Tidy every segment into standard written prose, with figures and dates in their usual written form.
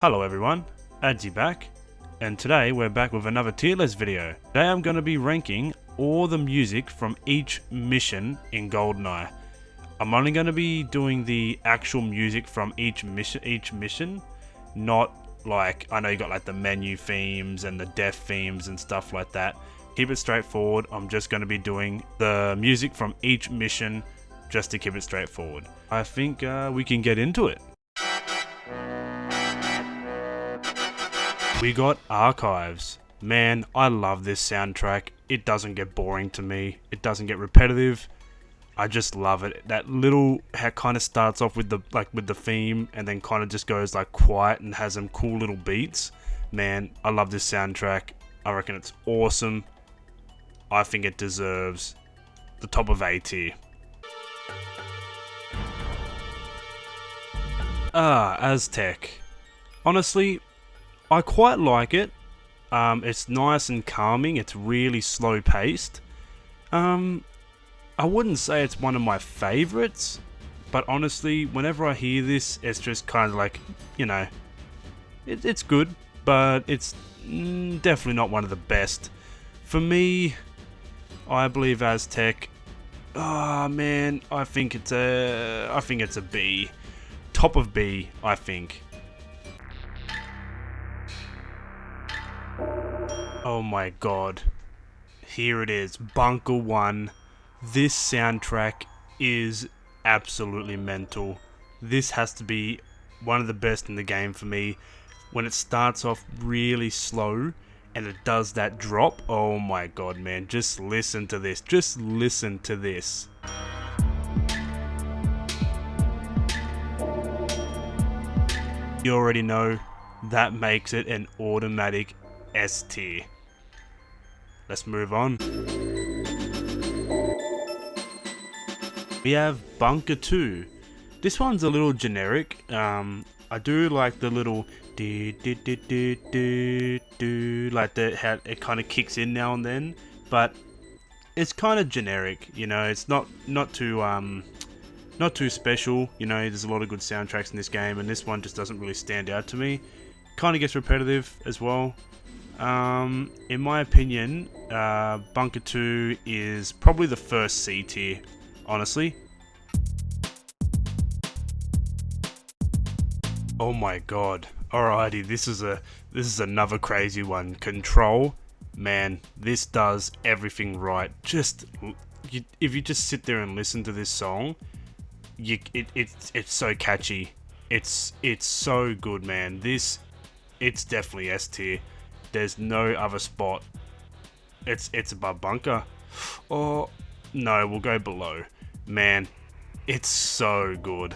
Hello everyone, Adzi back, and today we're back with another tier list video. Today I'm going to be ranking all the music from each mission in GoldenEye. I'm only going to be doing the actual music from each mission, not like, I know you got like the menu themes and the death themes and stuff like that. Keep it straightforward. I'm just going to be doing the music from each mission just to keep it straightforward. I think we can get into it. We got Archives. Man, I love this soundtrack. It doesn't get boring to me. It doesn't get repetitive. I just love it. That little, how it kind of starts off with the theme and then kind of just goes like quiet and has some cool little beats. Man, I love this soundtrack. I reckon it's awesome. I think it deserves the top of A tier. Aztec. Honestly, I quite like it. It's nice and calming. It's really slow paced. I wouldn't say it's one of my favorites, but honestly, whenever I hear this, it's just kind of like, you know, it's good, but it's definitely not one of the best. For me, I believe Aztec. Oh man, I think it's a B. Top of B, I think. Oh my god. Here it is, Bunker 1. This soundtrack is absolutely mental. This has to be one of the best in the game for me. When it starts off really slow and it does that drop, oh my god man, just listen to this. Just listen to this. You already know that makes it an automatic S tier. Let's move on. We have Bunker 2. This one's a little generic. I do like the little do like that, how it kind of kicks in now and then, but it's kind of generic. You know, it's not too special. You know, there's a lot of good soundtracks in this game, and this one just doesn't really stand out to me. Kind of gets repetitive as well. In my opinion, Bunker 2 is probably the first C tier, honestly. Oh my god. Alrighty, this is another crazy one. Control. Man, this does everything right. If you just sit there and listen to this song, it's so catchy. It's so good, man. It's definitely S tier. There's no other spot. It's above Bunker. Or no, we'll go below. Man, it's so good.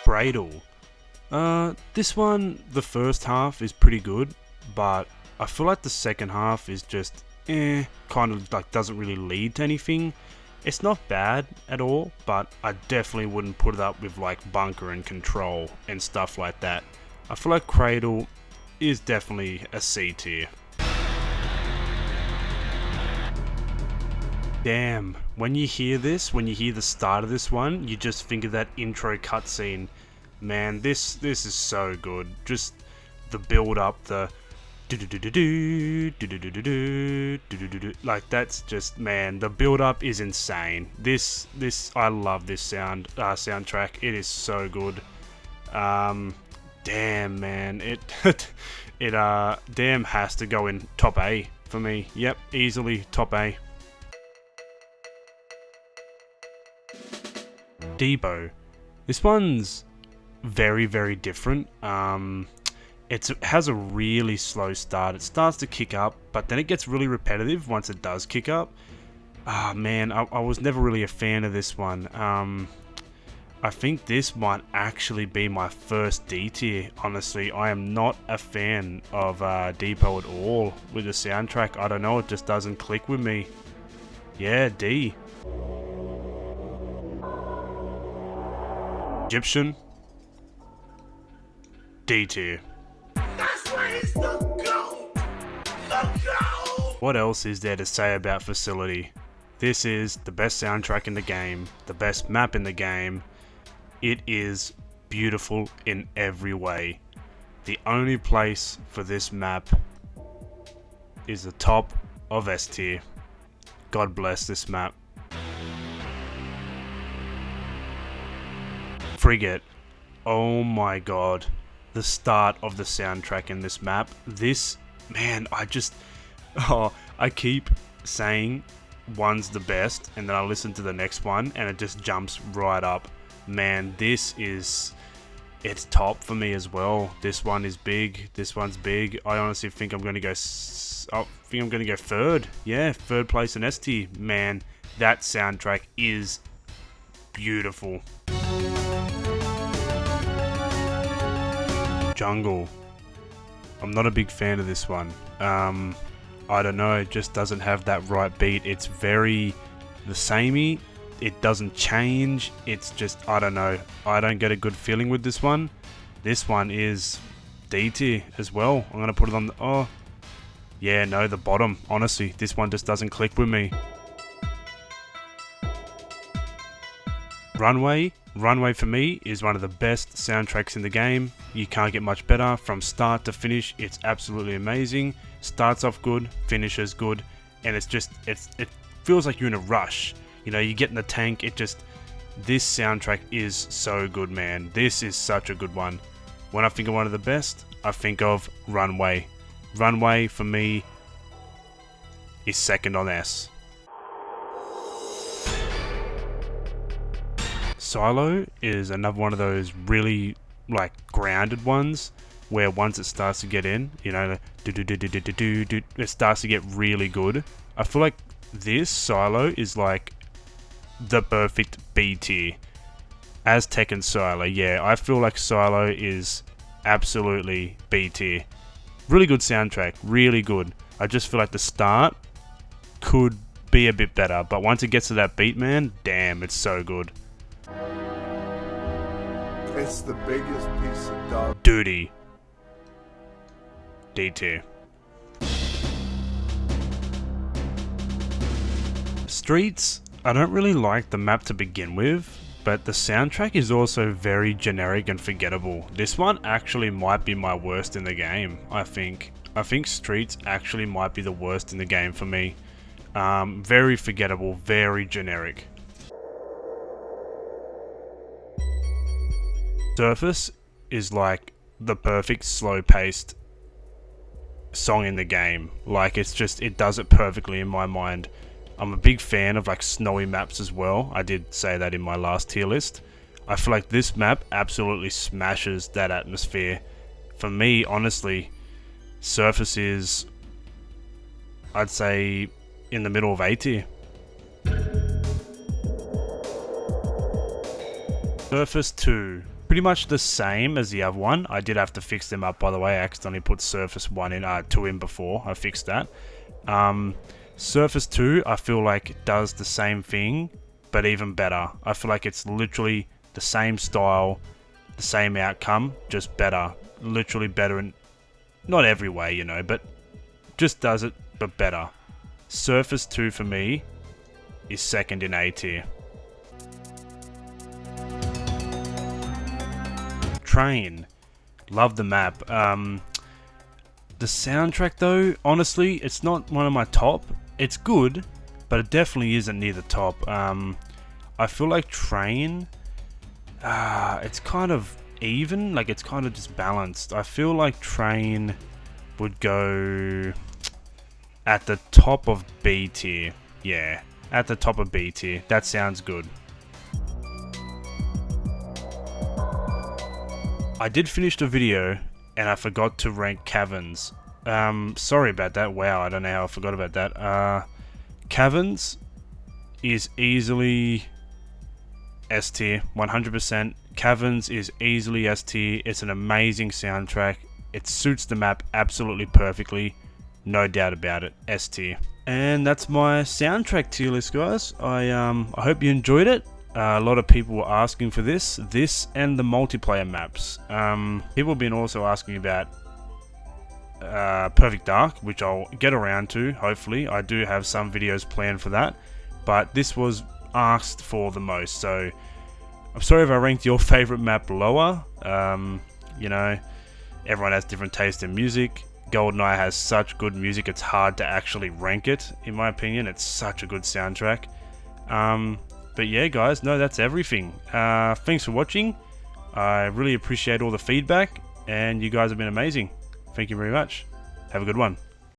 Cradle. This one, the first half is pretty good, but I feel like the second half is just kind of like doesn't really lead to anything. It's not bad at all, but I definitely wouldn't put it up with like Bunker and Control and stuff like that. I feel like Cradle is definitely a C tier. Damn, when you hear this, when you hear the start of this one, you just think of that intro cutscene. Man, this is so good. Just the build up, the like that's just, man, the build up is insane. This I love this soundtrack. It is so good. Damn man, it damn has to go in top A for me. Yep, easily top A. Depot. This one's very, very different. It has a really slow start. It starts to kick up, but then it gets really repetitive once it does kick up. Ah man, I was never really a fan of this one. I think this might actually be my first D tier. Honestly, I am not a fan of Depot at all with the soundtrack. I don't know, it just doesn't click with me. Yeah, D. Egyptian. D tier. What else is there to say about Facility? This is the best soundtrack in the game, the best map in the game. It is beautiful in every way. The only place for this map is the top of S tier. God bless this map. Frigate. Oh my god. The start of the soundtrack in this map. This, man, I keep saying one's the best, and then I listen to the next one and it just jumps right up. Man, it's top for me as well. This one is big. This one's big. I honestly think I'm going to go third. Yeah, third place in S tier. Man, that soundtrack is beautiful. Jungle. I'm not a big fan of this one. I don't know, it just doesn't have that right beat. It's very the samey. It doesn't change. It's just, I don't know. I don't get a good feeling with this one. This one is D tier as well. I'm going to put it on the... Oh, yeah, no, the bottom. Honestly, this one just doesn't click with me. Runway. Runway for me is one of the best soundtracks in the game. You can't get much better. From start to finish, it's absolutely amazing. Starts off good, finishes good, and it feels like you're in a rush. You know, you get in the tank, this soundtrack is so good, man. This is such a good one. When I think of one of the best, I think of Runway. Runway, for me, is second on S. Silo is another one of those really, like, grounded ones, where once it starts to get in, you know, it starts to get really good. I feel like this Silo is like the perfect B tier. Aztec and Silo, yeah, I feel like Silo is absolutely B tier. Really good soundtrack, really good. I just feel like the start could be a bit better, but once it gets to that beat, man, damn, it's so good. It's the biggest piece of dog Duty. D tier. Streets, I don't really like the map to begin with, but the soundtrack is also very generic and forgettable. This one actually might be my worst in the game, I think. I think Streets actually might be the worst in the game for me. Very forgettable, very generic. Surface is like the perfect slow-paced song in the game. Like, it does it perfectly in my mind. I'm a big fan of like snowy maps as well. I did say that in my last tier list. I feel like this map absolutely smashes that atmosphere. For me, honestly, Surface is, I'd say, in the middle of A tier. Surface 2. Pretty much the same as the other one. I did have to fix them up, by the way. I accidentally put Surface 1 in, 2 in before. I fixed that. Surface 2, I feel like does the same thing, but even better. I feel like it's literally the same style, the same outcome, just better. Literally better in, not every way, you know, but just does it, but better. Surface 2 for me is second in A tier. Train. Love the map. The soundtrack though, honestly, it's not one of my top. It's good, but it definitely isn't near the top. I feel like Train, it's kind of even, like it's kind of just balanced. I feel like Train would go at the top of B tier. Yeah, at the top of B tier. That sounds good. I did finish the video and I forgot to rank Caverns. Sorry about that. Wow, I don't know how I forgot about that. Caverns is easily S tier, 100%. Caverns is easily S tier. It's an amazing soundtrack. It suits the map absolutely perfectly. No doubt about it. S tier. And that's my soundtrack tier list, guys. I hope you enjoyed it. A lot of people were asking for this and the multiplayer maps. People have been also asking about Perfect Dark, which I'll get around to, hopefully. I do have some videos planned for that, but this was asked for the most, so I'm sorry if I ranked your favorite map lower. You know, everyone has different taste in music. GoldenEye has such good music, it's hard to actually rank it, in my opinion. It's such a good soundtrack. But yeah, guys, no, that's everything. Thanks for watching. I really appreciate all the feedback, and you guys have been amazing. Thank you very much. Have a good one.